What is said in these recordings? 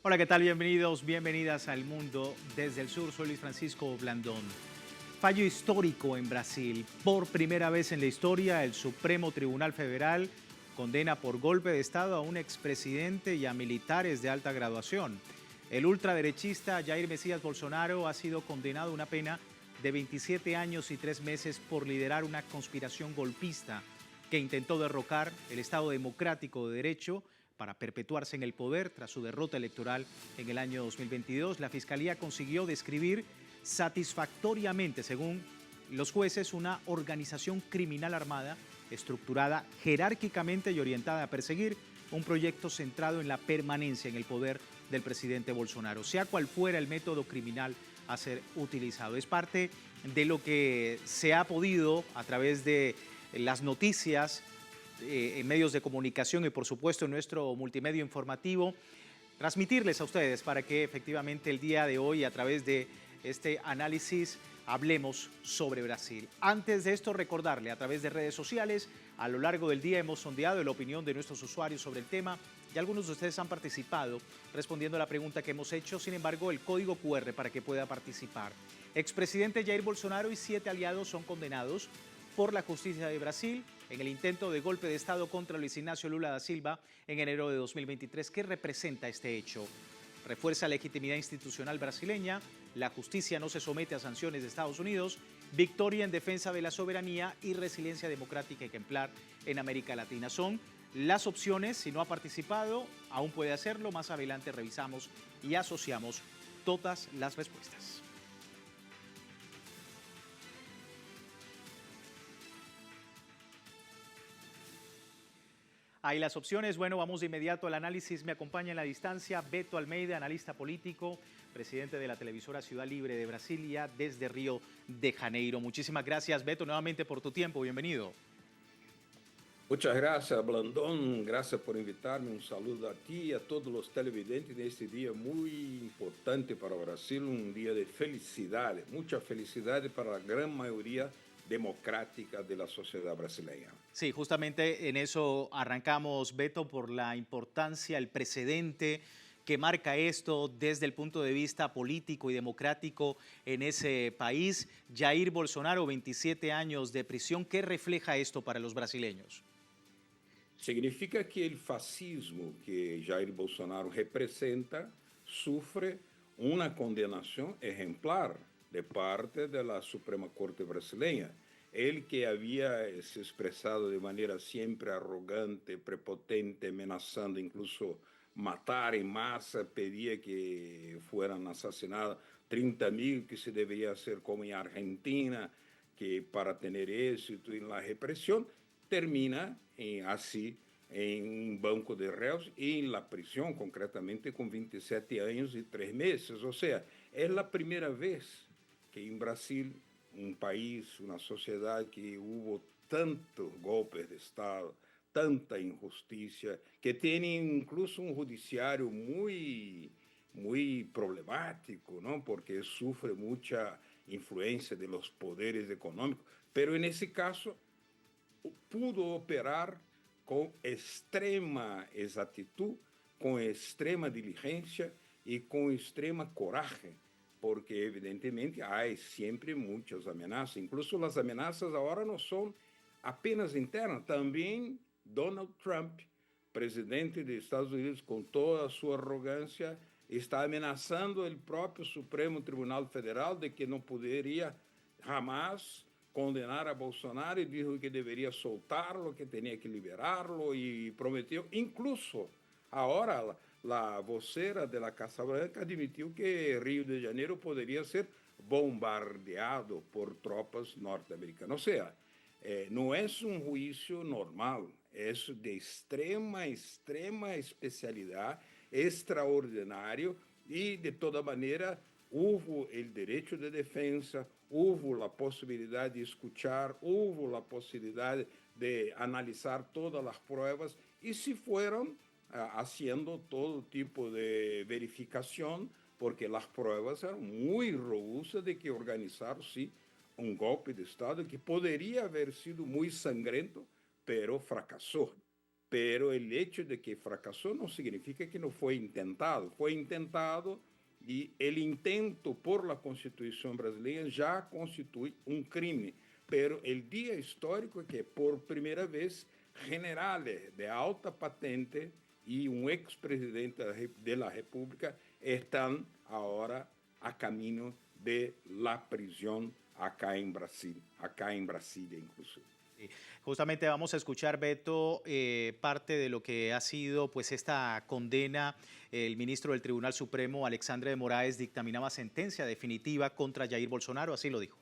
Hola, ¿qué tal? Bienvenidos, bienvenidas al mundo desde el sur. Soy Luis Francisco Blandón. Fallo histórico en Brasil. Por primera vez en la historia, el Supremo Tribunal Federal condena por golpe de Estado a un expresidente y a militares de alta graduación. El ultraderechista Jair Mesías Bolsonaro ha sido condenado a una pena de 27 años y 3 meses por liderar una conspiración golpista que intentó derrocar el Estado democrático de derecho para perpetuarse en el poder tras su derrota electoral en el año 2022. La Fiscalía consiguió describir satisfactoriamente, según los jueces, una organización criminal armada estructurada jerárquicamente y orientada a perseguir un proyecto centrado en la permanencia en el poder del presidente Bolsonaro, sea cual fuera el método criminal a ser utilizado. Es parte de lo que se ha podido a través de las noticias en medios de comunicación y por supuesto en nuestro multimedio informativo, transmitirles a ustedes para que efectivamente el día de hoy a través de este análisis hablemos sobre Brasil. Antes de esto, recordarle a través de redes sociales, a lo largo del día hemos sondeado la opinión de nuestros usuarios sobre el tema y algunos de ustedes han participado respondiendo a la pregunta que hemos hecho. Sin embargo, el código QR para que pueda participar. Expresidente Jair Bolsonaro y 7 aliados son condenados por la justicia de Brasil en el intento de golpe de Estado contra Luis Ignacio Lula da Silva en enero de 2023. ¿Qué representa este hecho? Refuerza la legitimidad institucional brasileña, la justicia no se somete a sanciones de Estados Unidos, victoria en defensa de la soberanía y resiliencia democrática ejemplar en América Latina. Son las opciones. Si no ha participado, aún puede hacerlo. Más adelante revisamos y asociamos todas las respuestas. Hay las opciones. Bueno, vamos de inmediato al análisis. Me acompaña en la distancia Beto Almeida, analista político, presidente de la televisora Ciudad Libre de Brasilia, desde Río de Janeiro. Muchísimas gracias, Beto, nuevamente por tu tiempo. Bienvenido. Muchas gracias, Blandón. Gracias por invitarme. Un saludo a ti y a todos los televidentes en este día muy importante para Brasil, un día de felicidades, mucha felicidad para la gran mayoría democrática de la sociedad brasileña. Sí, justamente en eso arrancamos, Beto, por la importancia, el precedente que marca esto desde el punto de vista político y democrático en ese país. Jair Bolsonaro, 27 años de prisión. ¿Qué refleja esto para los brasileños? Significa que el fascismo que Jair Bolsonaro representa sufre una condenación ejemplar de parte de la Suprema Corte brasileña. Él que había se expresado de manera siempre arrogante, prepotente, amenazando incluso matar en masa, pedía que fueran asesinados 30.000, que se debería hacer como en Argentina, que para tener éxito en la represión, termina así en un banco de réus y en la prisión, concretamente con 27 años y 3 meses. O sea, es la primera vez que en Brasil, un país, una sociedad que hubo tantos golpes de Estado, tanta injusticia, que tiene incluso un judiciario muy problemático, ¿no? Porque sufre mucha influencia de los poderes económicos, pero en ese caso pudo operar com extrema exatitud, com extrema diligência e com extrema coragem, porque evidentemente há sempre muitas ameaças, incluso as ameaças agora não são apenas internas, também Donald Trump, presidente dos Estados Unidos, com toda a sua arrogância, está ameaçando o próprio Supremo Tribunal Federal de que não poderia jamais condenar a Bolsonaro y dijo que debería soltarlo, que tenía que liberarlo y prometió, incluso ahora la vocera de la Casa Blanca admitió que Río de Janeiro podría ser bombardeado por tropas norteamericanas. O sea, no es un juicio normal, es de extrema especialidad, extraordinario y de toda manera hubo el derecho de defensa, hubo la posibilidad de escuchar, hubo la posibilidad de analizar todas las pruebas y se fueron haciendo todo tipo de verificación porque las pruebas eran muy robustas de que organizaron, sí, un golpe de Estado que podría haber sido muy sangriento, pero fracasó. pero el hecho de que fracasó no significa que no fue intentado. Fue intentado y el intento por la Constitución brasileña ya constituye un crimen. Pero el día histórico es que por primera vez generales de alta patente y un expresidente de la República están ahora a camino de la prisión acá en Brasil, acá en Brasilia incluso. Sí, justamente vamos a escuchar, Beto, parte de lo que ha sido pues esta condena. El ministro del Tribunal Supremo, Alexandre de Moraes, dictaminaba sentencia definitiva contra Jair Bolsonaro, así lo dijo.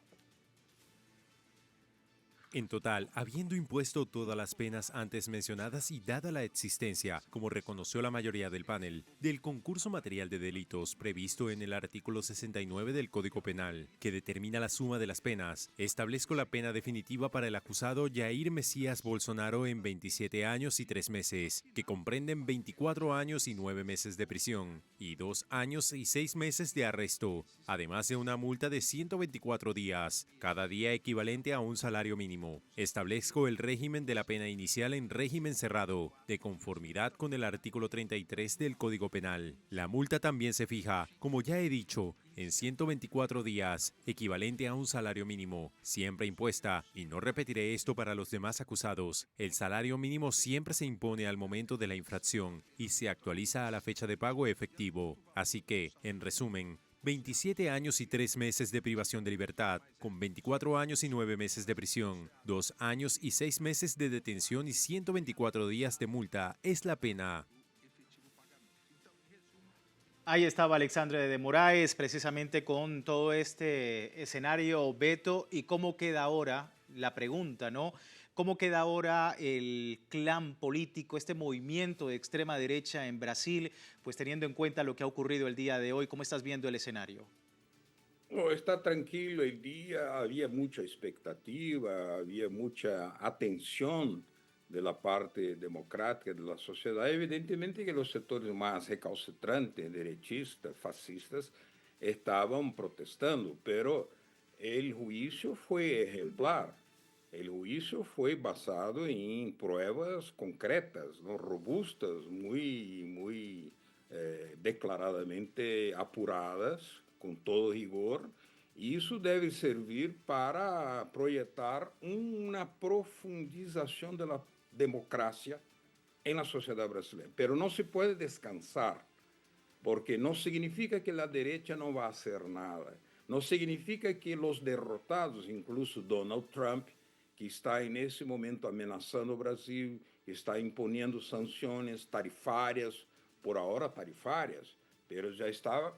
En total, habiendo impuesto todas las penas antes mencionadas y dada la existencia, como reconoció la mayoría del panel, del concurso material de delitos previsto en el artículo 69 del Código Penal, que determina la suma de las penas, establezco la pena definitiva para el acusado Jair Mesías Bolsonaro en 27 años y 3 meses, que comprenden 24 años y 9 meses de prisión y 2 años y 6 meses de arresto, además de una multa de 124 días, cada día equivalente a un salario mínimo. Establezco el régimen de la pena inicial en régimen cerrado, de conformidad con el artículo 33 del Código Penal. La multa también se fija, como ya he dicho, en 124 días, equivalente a un salario mínimo, siempre impuesta, y no repetiré esto para los demás acusados. El salario mínimo siempre se impone al momento de la infracción y se actualiza a la fecha de pago efectivo. Así que, en resumen, 27 años y 3 meses de privación de libertad, con 24 años y 9 meses de prisión, 2 años y 6 meses de detención y 124 días de multa es la pena. Ahí estaba Alexandre de Moraes, precisamente con todo este escenario, Beto, y cómo queda ahora, la pregunta, ¿no? ¿Cómo queda ahora el clan político, este movimiento de extrema derecha en Brasil, pues teniendo en cuenta lo que ha ocurrido el día de hoy? ¿Cómo estás viendo el escenario? No, está tranquilo el día, había mucha expectativa, había mucha atención de la parte democrática de la sociedad. Evidentemente que los sectores más recalcitrantes, derechistas, fascistas, estaban protestando, pero el juicio fue ejemplar. El juicio fue basado en pruebas concretas, ¿no? Robustas, muy declaradamente apuradas, com todo rigor. E isso deve servir para projetar uma profundização da democracia na sociedade brasileira. Pero não se pode descansar, porque não significa que a direita não vai fazer nada. Não significa que os derrotados, incluso Donald Trump, que está nesse momento ameaçando o Brasil, está impondo sanções tarifárias, por agora tarifárias, pero já estava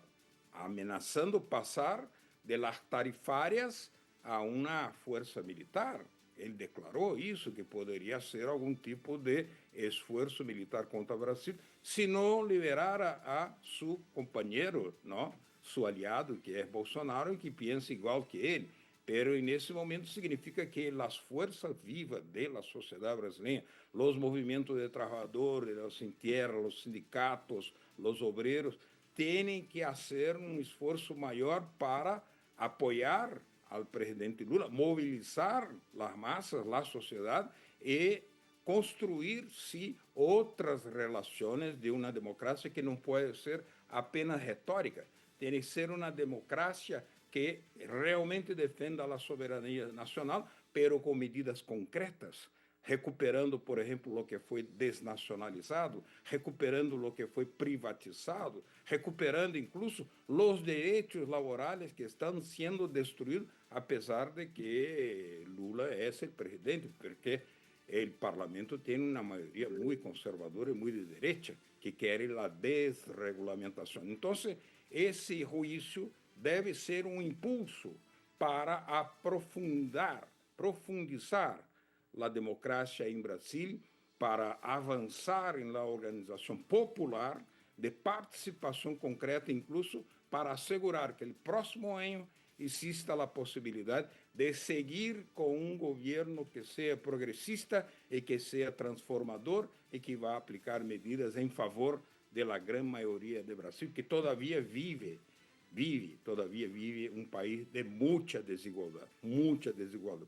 ameaçando passar de las tarifárias a uma força militar. Ele declarou isso, que poderia ser algum tipo de esforço militar contra o Brasil, se não liberara a seu companheiro, não? Seu aliado, que é Bolsonaro, e que pensa igual que ele. Pero nesse momento significa que as forças vivas da sociedade brasileira, os movimentos de trabalhadores, os sem terra, os sindicatos, os obreiros, têm que fazer um esforço maior para apoiar ao presidente Lula, mobilizar as massas, a sociedade e construir-se outras relações de uma democracia que não pode ser apenas retórica, tem que ser uma democracia que realmente defenda a soberania nacional, pero com medidas concretas, recuperando, por exemplo, o que foi desnacionalizado, recuperando o que foi privatizado, recuperando incluso os direitos laborais que estão sendo destruídos, apesar de que Lula é o presidente, porque o parlamento tem uma maioria muito conservadora e muito de direita, que querem a desregulamentação. Então, esse juízo deve ser um impulso para profundizar a democracia em Brasil, para avançar na organização popular, de participação concreta, incluso para assegurar que no próximo ano exista a possibilidade de seguir com um governo que seja progressista e que seja transformador e que vá aplicar medidas em favor da grande maioria do Brasil, que todavia todavia vive um país de muita desigualdade.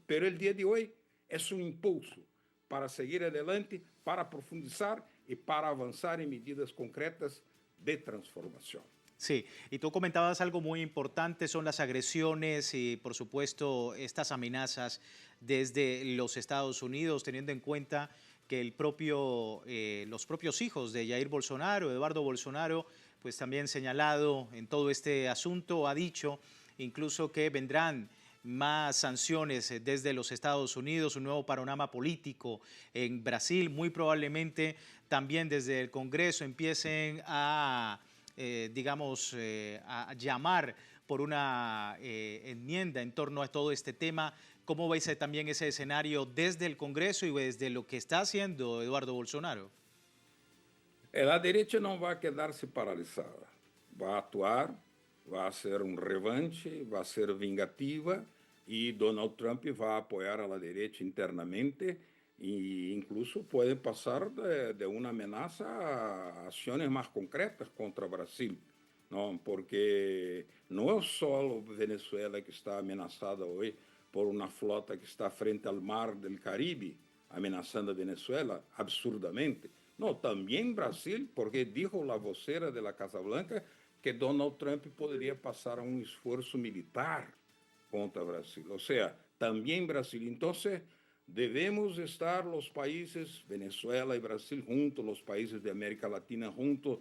Pero o dia de hoje é um impulso para seguir adelante, para profundizar y para avanzar en medidas concretas de transformación. Sí, y tú comentabas algo muy importante, son las agresiones y por supuesto estas amenazas desde los Estados Unidos, teniendo en cuenta que los propios hijos de Jair Bolsonaro, Eduardo Bolsonaro, pues también señalado en todo este asunto, ha dicho incluso que vendrán más sanciones desde los Estados Unidos, un nuevo panorama político en Brasil, muy probablemente también desde el Congreso empiecen a a llamar por una enmienda en torno a todo este tema. ¿Cómo veis también ese escenario desde el Congreso y desde lo que está haciendo Eduardo Bolsonaro? La derecha no va a quedarse paralizada, va a actuar, va a hacer un revanche, va a ser vingativa y Donald Trump va a apoyar a la derecha internamente e incluso puede pasar de una amenaza a acciones más concretas contra Brasil, ¿no? Porque no es solo Venezuela que está amenazada hoy por una flota que está frente al mar del Caribe, amenazando a Venezuela absurdamente. No, también Brasil, porque dijo la vocera de la Casa Blanca que Donald Trump podría pasar a un esfuerzo militar contra Brasil. O sea, también Brasil. Entonces, debemos estar los países, Venezuela y Brasil juntos, los países de América Latina juntos,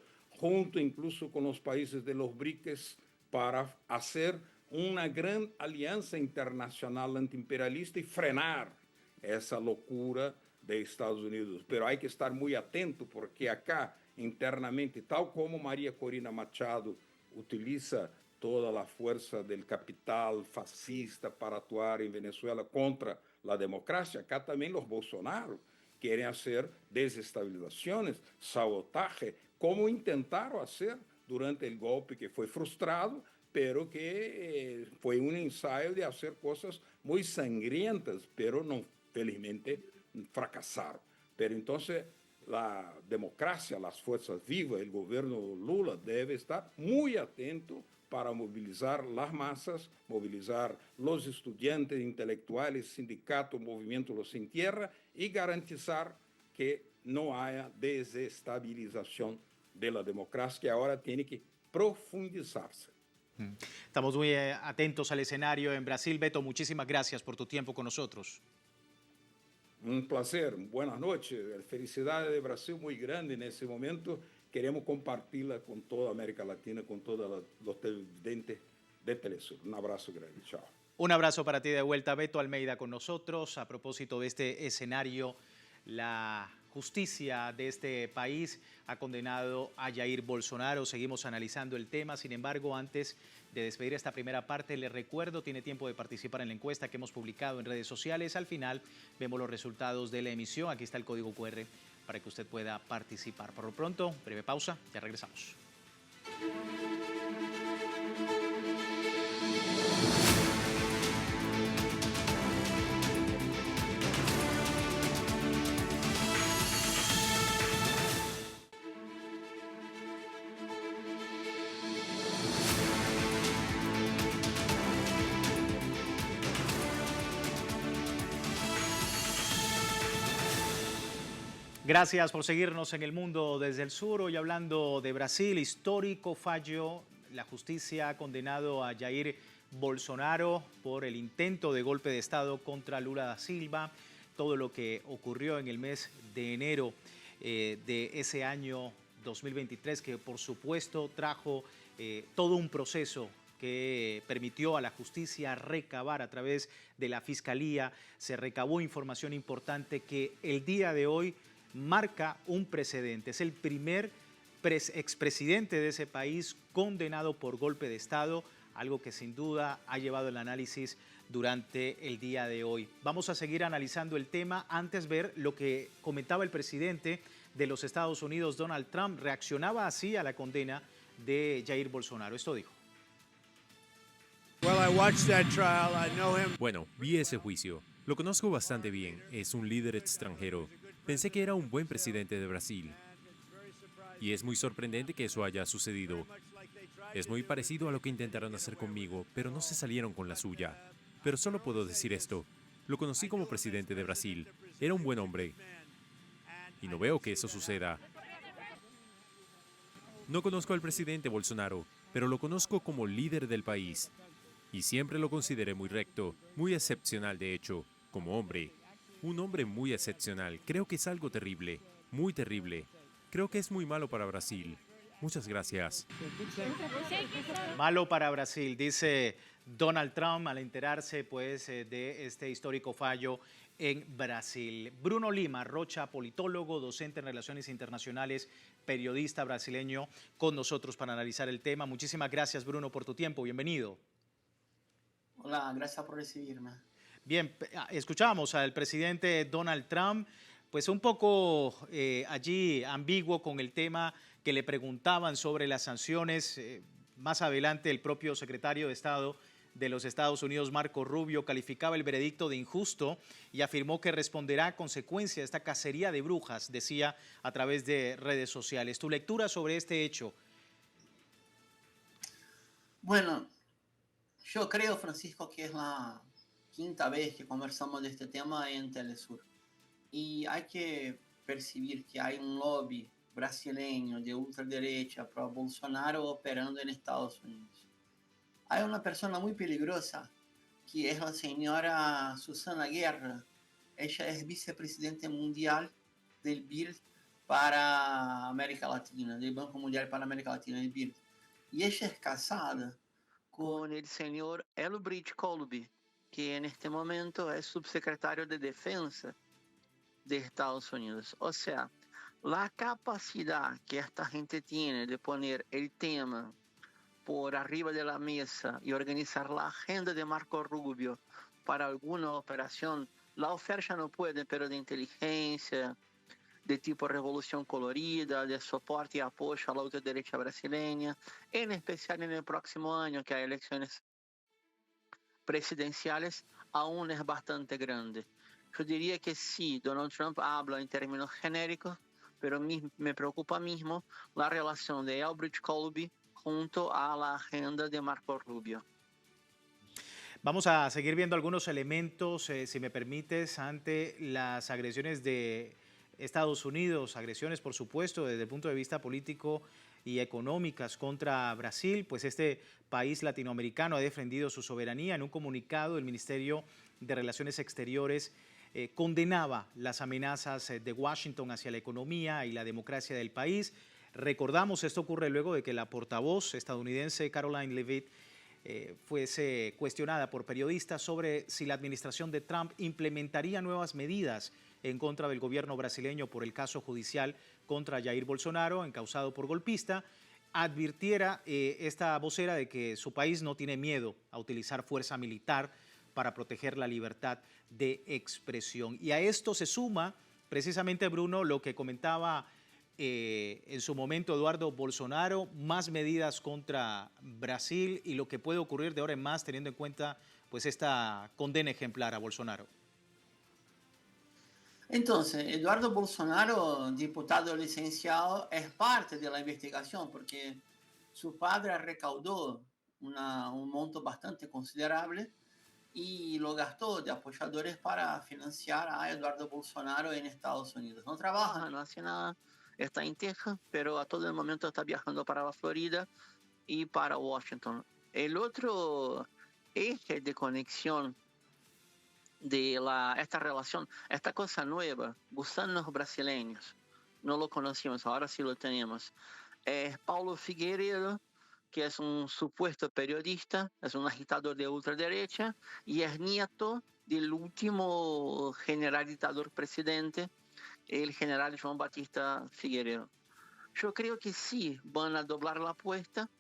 incluso con los países de los BRICS, para hacer una gran alianza internacional antiimperialista y frenar esa locura de Estados Unidos. Pero hay que estar muy atento porque acá internamente, tal como María Corina Machado utiliza toda la fuerza del capital fascista para actuar en Venezuela contra la democracia, acá también los Bolsonaro quieren hacer desestabilizaciones, sabotaje, como intentaron hacer durante el golpe que fue frustrado, pero que fue un ensayo de hacer cosas muy sangrientas, pero no, felizmente fracasaron. Pero entonces la democracia, las fuerzas vivas, el gobierno Lula debe estar muy atento para movilizar las masas, movilizar los estudiantes, intelectuales, sindicatos, movimientos Los Sin Tierra y garantizar que no haya desestabilización de la democracia, que ahora tiene que profundizarse. Estamos muy atentos al escenario en Brasil. Beto, muchísimas gracias por tu tiempo con nosotros. Un placer, buenas noches. Felicidades de Brasil muy grande en ese momento. Queremos compartirla con toda América Latina, con todos los televidentes de Telesur. Un abrazo grande, chao. Un abrazo para ti de vuelta, Beto Almeida, con nosotros. A propósito de este escenario, la justicia de este país ha condenado a Jair Bolsonaro. Seguimos analizando el tema. Sin embargo, antes de despedir esta primera parte, les recuerdo, tiene tiempo de participar en la encuesta que hemos publicado en redes sociales. Al final vemos los resultados de la emisión. Aquí está el código QR para que usted pueda participar. Por lo pronto, breve pausa, ya regresamos. Gracias por seguirnos en El Mundo desde el Sur. Hoy hablando de Brasil, histórico fallo. La justicia ha condenado a Jair Bolsonaro por el intento de golpe de Estado contra Lula da Silva. Todo lo que ocurrió en el mes de enero de ese año 2023, que por supuesto trajo todo un proceso que permitió a la justicia recabar a través de la Fiscalía. Se recabó información importante que el día de hoy marca un precedente. Es el primer expresidente de ese país condenado por golpe de Estado, algo que sin duda ha llevado el análisis durante el día de hoy. Vamos a seguir analizando el tema, antes ver lo que comentaba el presidente de los Estados Unidos, Donald Trump. Reaccionaba así a la condena de Jair Bolsonaro. Esto dijo. Bueno, vi ese juicio. Lo conozco bastante bien. Es un líder extranjero. Pensé que era un buen presidente de Brasil. Y es muy sorprendente que eso haya sucedido. Es muy parecido a lo que intentaron hacer conmigo, pero no se salieron con la suya. Pero solo puedo decir esto. Lo conocí como presidente de Brasil. Era un buen hombre. Y no veo que eso suceda. No conozco al presidente Bolsonaro, pero lo conozco como líder del país. Y siempre lo consideré muy recto, muy excepcional de hecho, como hombre. Un hombre muy excepcional. Creo que es algo terrible, muy terrible. Creo que es muy malo para Brasil. Muchas gracias. Malo para Brasil, dice Donald Trump al enterarse pues de este histórico fallo en Brasil. Bruno Lima Rocha, politólogo, docente en Relaciones Internacionales, periodista brasileño, con nosotros para analizar el tema. Muchísimas gracias, Bruno, por tu tiempo. Bienvenido. Hola, gracias por recibirme. Bien, escuchamos al presidente Donald Trump, pues un poco allí ambiguo con el tema que le preguntaban sobre las sanciones. Más adelante el propio secretario de Estado de los Estados Unidos, Marco Rubio, calificaba el veredicto de injusto y afirmó que responderá a consecuencia de esta cacería de brujas, decía a través de redes sociales. ¿Tu lectura sobre este hecho? Bueno, yo creo, Francisco, que es la quinta vez que conversamos de este tema en Telesur. Y hay que percibir que hay un lobby brasileño de ultraderecha pro Bolsonaro operando en Estados Unidos. Hay una persona muy peligrosa que es la señora Susana Guerra. Ella es vicepresidente mundial del BIRD para América Latina, del Banco Mundial para América Latina, el BIRD. Y ella es casada con el señor Elbridge Colby, que en este momento es subsecretario de Defensa de Estados Unidos. O sea, la capacidad que esta gente tiene de poner el tema por arriba de la mesa y organizar la agenda de Marco Rubio para alguna operación, la oferta no puede, pero de inteligencia, de tipo revolución colorida, de soporte y apoyo a la ultraderecha brasileña, en especial en el próximo año que hay elecciones presidenciales, aún es bastante grande. Yo diría que sí, Donald Trump habla en términos genéricos, pero me preocupa mismo la relación de Elbridge Colby junto a la agenda de Marco Rubio. Vamos a seguir viendo algunos elementos, si me permites, ante las agresiones de Estados Unidos, agresiones, por supuesto, desde el punto de vista político y económicas contra Brasil, pues este país latinoamericano ha defendido su soberanía. En un comunicado, el Ministerio de Relaciones Exteriores condenaba las amenazas de Washington hacia la economía y la democracia del país. Recordamos, esto ocurre luego de que la portavoz estadounidense Caroline Leavitt fuese cuestionada por periodistas sobre si la administración de Trump implementaría nuevas medidas en contra del gobierno brasileño por el caso judicial contra Jair Bolsonaro, encausado por golpista. Advirtiera esta vocera de que su país no tiene miedo a utilizar fuerza militar para proteger la libertad de expresión. Y a esto se suma precisamente, Bruno, lo que comentaba en su momento Eduardo Bolsonaro, más medidas contra Brasil y lo que puede ocurrir de ahora en más teniendo en cuenta pues esta condena ejemplar a Bolsonaro. Entonces, Eduardo Bolsonaro, diputado licenciado, es parte de la investigación porque su padre recaudó un monto bastante considerable y lo gastó de apoyadores para financiar a Eduardo Bolsonaro en Estados Unidos. No trabaja, no hace nada, está en Texas, pero a todo el momento está viajando para la Florida y para Washington. El otro eje de conexión de esta relación, esta cosa nueva, gusanos brasileños, no lo conocíamos, ahora sí lo tenemos. Es Paulo Figueiredo, que es un supuesto periodista, es un agitador de ultraderecha y es nieto del último general dictador presidente, el general João Batista Figueiredo. Yo creo que sí van a doblar la apuesta,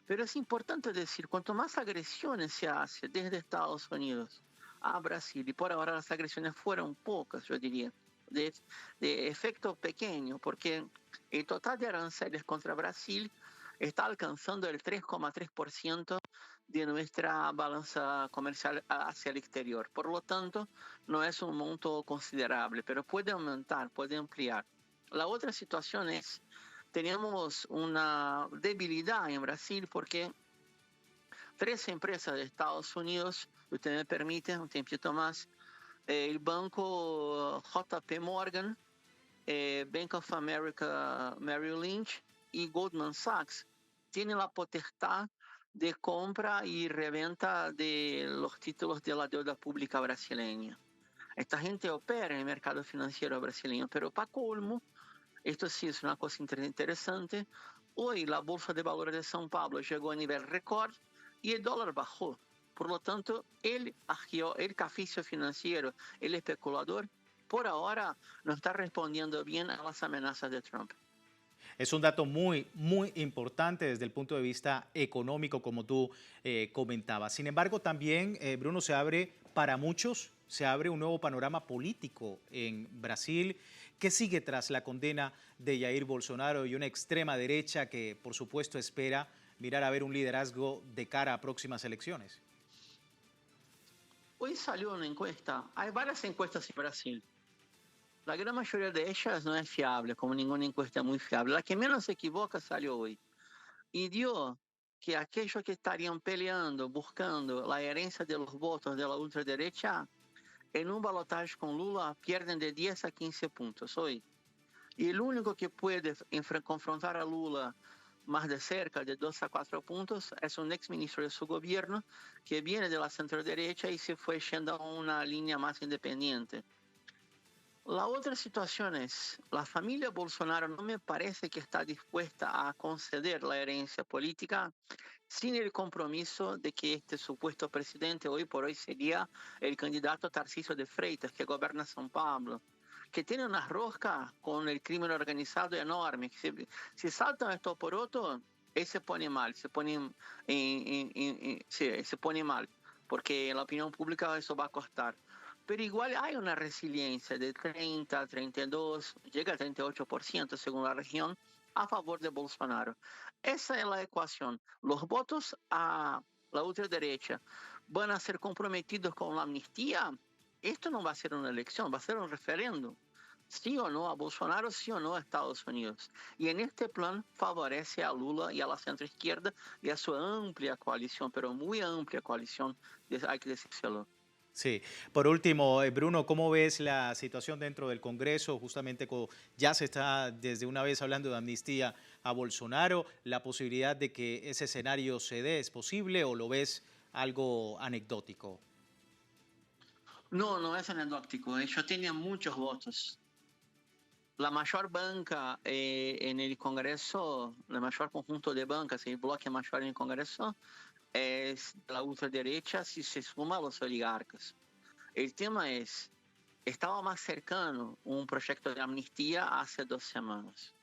pero es importante decir, cuanto más agresiones se hace desde Estados Unidos a Brasil, y por ahora las agresiones fueron pocas, yo diría, de efecto pequeño, porque el total de aranceles contra Brasil está alcanzando el 3,3% de nuestra balanza comercial hacia el exterior. Por lo tanto, no es un monto considerable, pero puede aumentar, puede ampliar. La otra situación es, tenemos una debilidad en Brasil porque 3 empresas de Estados Unidos, usted me permite un tiempito más, il banco JP Morgan, Bank of America Merrill Lynch y Goldman Sachs tienen la potestad de compra y reventa de los títulos de la deuda pública brasileña. Esta gente opera en el mercado financiero brasileño, pero para colmo, esto sí es una cosa interesante, hoy la Bolsa de Valores de São Paulo llegó a nivel récord y el dólar bajó. Por lo tanto, el caficio financiero, el especulador, por ahora no está respondiendo bien a las amenazas de Trump. Es un dato muy, muy importante desde el punto de vista económico, como tú comentabas. Sin embargo, también, Bruno, se abre para muchos, se abre un nuevo panorama político en Brasil. ¿Qué sigue tras la condena de Jair Bolsonaro y una extrema derecha que, por supuesto, espera mirar a ver un liderazgo de cara a próximas elecciones? Hoy salió una encuesta, hay varias encuestas en Brasil. La gran mayoría de ellas no es fiable, como ninguna encuesta muy fiable. La que menos se equivoca salió hoy. Y dio que aquellos que estarían peleando, buscando la herencia de los votos de la ultraderecha, en un balotaje con Lula pierden de 10 a 15 puntos hoy. Y el único que puede confrontar a Lula más de cerca, de 2 a 4 puntos, es un exministro de su gobierno que viene de la centro-derecha y se fue yendo a una línea más independiente. La otra situación es, la familia Bolsonaro no me parece que está dispuesta a conceder la herencia política sin el compromiso de que este supuesto presidente hoy por hoy sería el candidato Tarcísio de Freitas, que gobierna São Paulo, que tiene una rosca con el crimen organizado enorme. Si saltan esto por otro, él se pone mal, se pone mal, porque en la opinión pública eso va a costar. Pero igual hay una resiliencia de 30, 32, llega a 38% según la región a favor de Bolsonaro. Esa es la ecuación. Los votos a la ultraderecha van a ser comprometidos con la amnistía. Esto no va a ser una elección, va a ser un referéndum. Sí o no a Bolsonaro, sí o no a Estados Unidos. Y en este plan favorece a Lula y a la centroizquierda y a su amplia coalición, pero muy amplia coalición, hay que decírselo. Sí. Por último, Bruno, ¿cómo ves la situación dentro del Congreso? Justamente ya se está desde una vez hablando de amnistía a Bolsonaro. ¿La posibilidad de que ese escenario se dé es posible o lo ves algo anecdótico? No, no es anecdótico. Ellos tenían muchos votos. La mayor banca en el Congreso, el mayor conjunto de bancas, el bloque mayor en el Congreso, es la ultraderecha si se suma a los oligarcas. El tema es, estaba más cercano un proyecto de amnistía hace 2 semanas.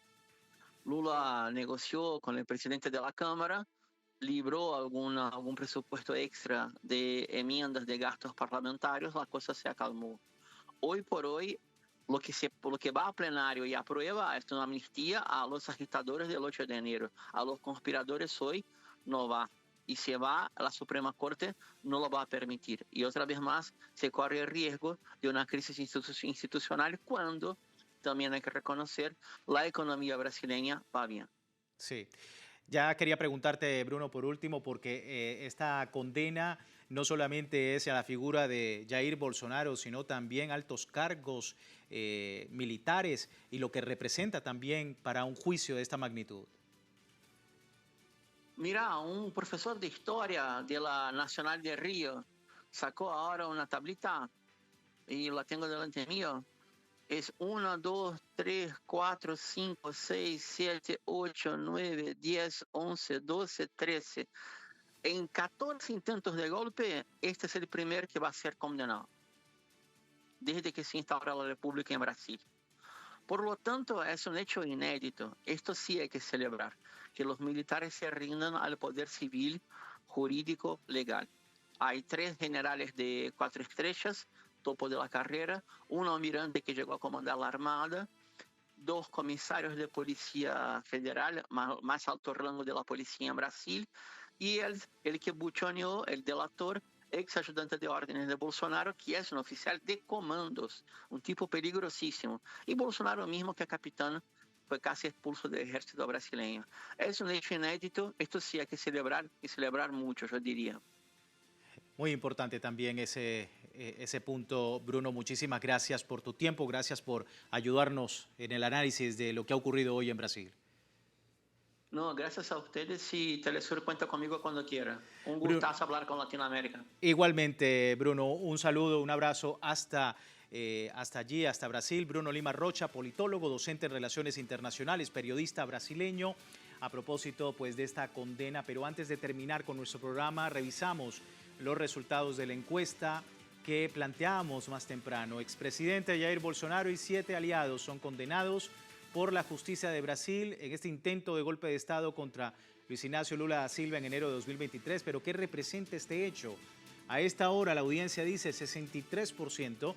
Lula negoció con el presidente de la Cámara, libró algún presupuesto extra de enmiendas de gastos parlamentarios, la cosa se acalmó. Hoy por hoy, lo que va a plenario y aprueba es una amnistía a los agitadores del 8 de enero. A los conspiradores hoy no va. Y si va, la Suprema Corte no lo va a permitir. Y otra vez más, se corre el riesgo de una crisis institucional cuando, también hay que reconocer, la economía brasileña va bien. Sí. Ya quería preguntarte, Bruno, por último, porque esta condena no solamente es a la figura de Jair Bolsonaro, sino también altos cargos militares y lo que representa también para un juicio de esta magnitud. Mira, un profesor de historia de la Nacional de Río sacó ahora una tablita y la tengo delante mío. Es 1, 2, 3, 4, 5, 6, 7, 8, 9, 10, 11, 12, 13. En 14 intentos de golpe, este es el primer que va a ser condenado desde que se instaura la República en Brasil. Por lo tanto, es un hecho inédito. Esto sí hay que celebrar, que los militares se rindan al poder civil, jurídico, legal. Hay 3 generales de 4 estrellas, topo de la carrera, un almirante que llegó a comandar la Armada, 2 comisarios de Policía Federal, más alto rango de la policía en Brasil, y el que buchoneó, el delator, ex ayudante de órdenes de Bolsonaro, que es un oficial de comandos, un tipo peligrosísimo. Y Bolsonaro mismo, que es capitán, fue casi expulso del ejército brasileño. Es un hecho inédito, esto sí hay que celebrar, y celebrar mucho, yo diría. Muy importante también ese punto, Bruno. Muchísimas gracias por tu tiempo, gracias por ayudarnos en el análisis de lo que ha ocurrido hoy en Brasil. No, gracias a ustedes y Telesur cuenta conmigo cuando quiera. Un gustazo hablar con Latinoamérica. Igualmente, Bruno, un saludo, un abrazo hasta allí, hasta Brasil. Bruno Lima Rocha, politólogo, docente en Relaciones Internacionales, periodista brasileño. A propósito, pues, de esta condena, pero antes de terminar con nuestro programa, revisamos los resultados de la encuesta que planteábamos más temprano. Expresidente Jair Bolsonaro y 7 aliados son condenados por la justicia de Brasil en este intento de golpe de Estado contra Luis Ignacio Lula da Silva en enero de 2023. ¿Pero qué representa este hecho? A esta hora la audiencia dice 63%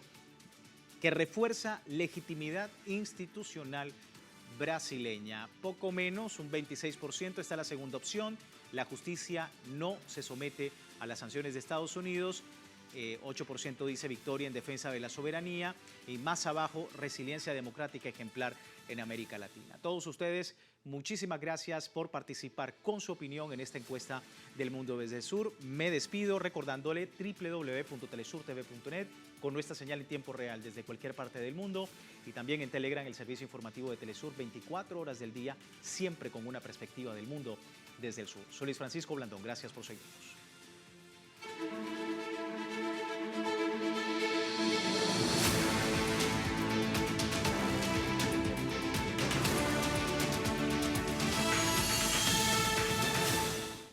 que refuerza legitimidad institucional brasileña. Poco menos, un 26% está la segunda opción. La justicia no se somete a las sanciones de Estados Unidos. 8% dice victoria en defensa de la soberanía. Y más abajo, resiliencia democrática ejemplar en América Latina. Todos ustedes, muchísimas gracias por participar con su opinión en esta encuesta del Mundo desde el Sur. Me despido recordándole www.telesurtv.net con nuestra señal en tiempo real desde cualquier parte del mundo y también en Telegram, el servicio informativo de Telesur, 24 horas del día, siempre con una perspectiva del mundo desde el sur. Soy Luis Francisco Blandón, gracias por seguirnos.